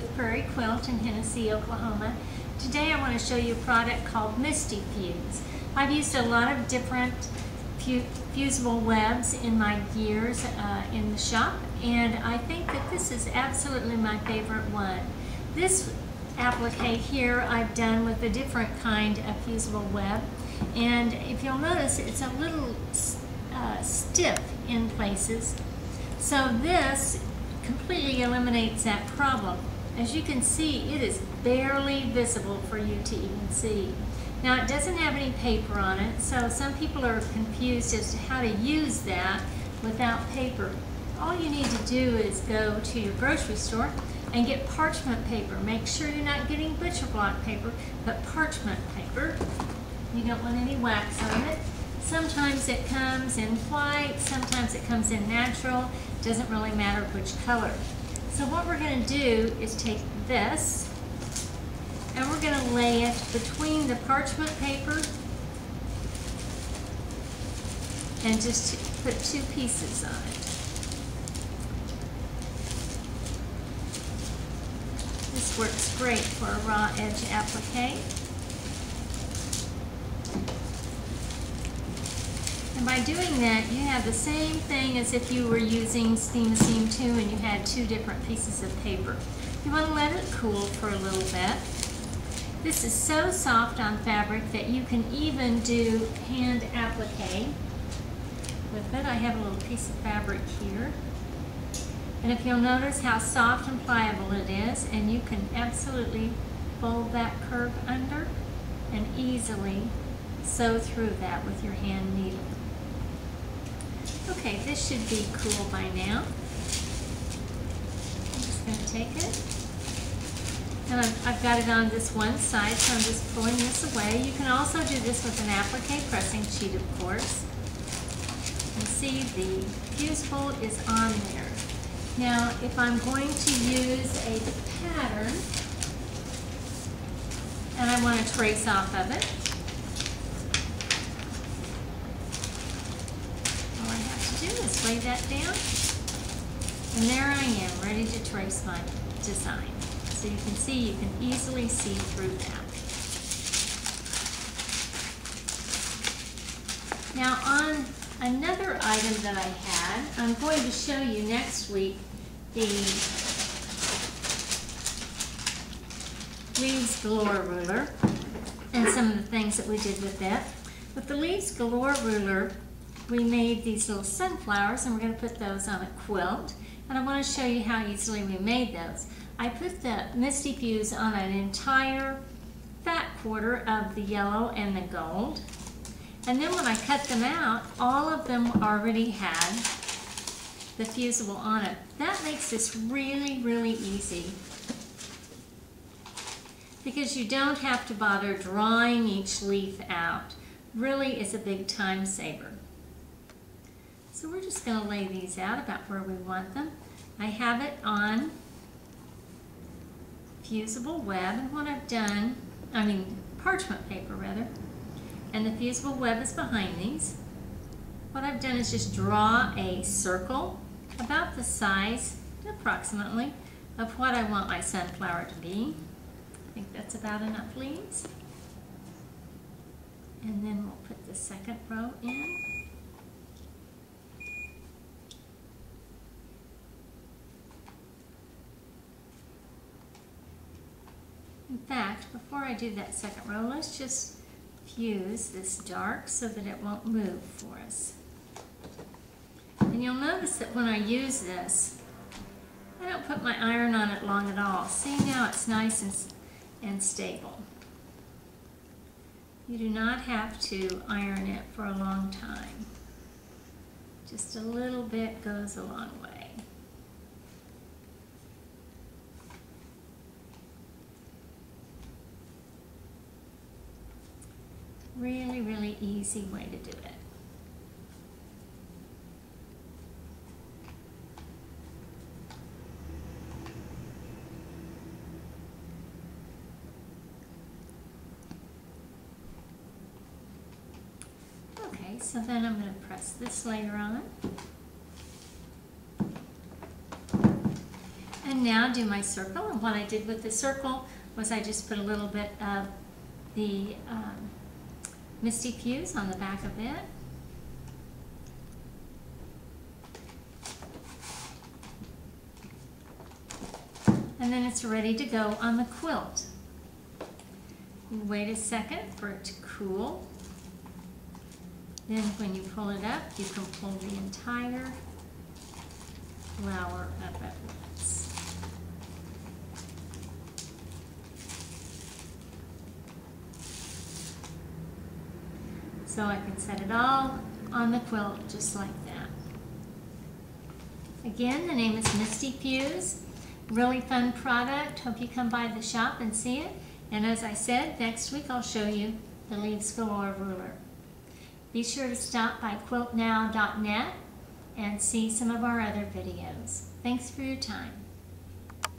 with Prairie Quilt in Hennessey, Oklahoma. Today I want to show you a product called Misty Fuse. I've used a lot of different fusible webs in my years in the shop, and I think that this is absolutely my favorite one. This applique here I've done with a different kind of fusible web, and if you'll notice, it's a little stiff in places. So this completely eliminates that problem. As you can see, it is barely visible for you to even see. Now, it doesn't have any paper on it, so some people are confused as to how to use that without paper. All you need to do is go to your grocery store and get parchment paper. Make sure you're not getting butcher block paper, but parchment paper. You don't want any wax on it. Sometimes it comes in white, sometimes it comes in natural. It doesn't really matter which color. So what we're going to do is take this and we're going to lay it between the parchment paper and just put two pieces on it. This works great for a raw edge applique. And by doing that, you have the same thing as if you were using Steam 2 and you had two different pieces of paper. You want to let it cool for a little bit. This is so soft on fabric that you can even do hand applique with it. I have a little piece of fabric here. And if you'll notice how soft and pliable it is, and you can absolutely fold that curve under and easily sew through that with your hand needle. Okay, this should be cool by now. I'm just going to take it. And I've got it on this one side, so I'm just pulling this away. You can also do this with an applique pressing sheet, of course. You see the fusible is on there. Now, if I'm going to use a pattern, and I want to trace off of it, all I have to do is lay that down, and there I am, ready to trace my design. So you can see, you can easily see through that. Now, on another item that I had, I'm going to show you next week the Leaves Galore ruler and some of the things that we did with it. With the Leaves Galore ruler, we made these little sunflowers, and we're going to put those on a quilt. And I want to show you how easily we made those. I put the Misty Fuse on an entire fat quarter of the yellow and the gold. And then when I cut them out, all of them already had the fusible on it. That makes this really, really easy, because you don't have to bother drawing each leaf out. Really is a big time saver. So we're just going to lay these out about where we want them. I have it on fusible web, and what I've done, parchment paper rather, and the fusible web is behind these. What I've done is just draw a circle about the size, approximately, of what I want my sunflower to be. I think that's about enough leaves. And then we'll put the second row in. In fact, before I do that second row, let's just fuse this dark so that it won't move for us. And you'll notice that when I use this, I don't put my iron on it long at all. See, now it's nice and stable. You do not have to iron it for a long time. Just a little bit goes a long way. Really, really easy way to do it. Okay, so then I'm going to press this layer on. And can now do my circle, and what I did with the circle was I just put a little bit of the Misty Fuse on the back of it. And then it's ready to go on the quilt. Wait a second for it to cool. Then when you pull it up, you can pull the entire flower up at once. So I can set it all on the quilt just like that. Again, the name is Misty Fuse. Really fun product. Hope you come by the shop and see it. And as I said, next week I'll show you the Leaves Galore ruler. Be sure to stop by quiltnow.net and see some of our other videos. Thanks for your time.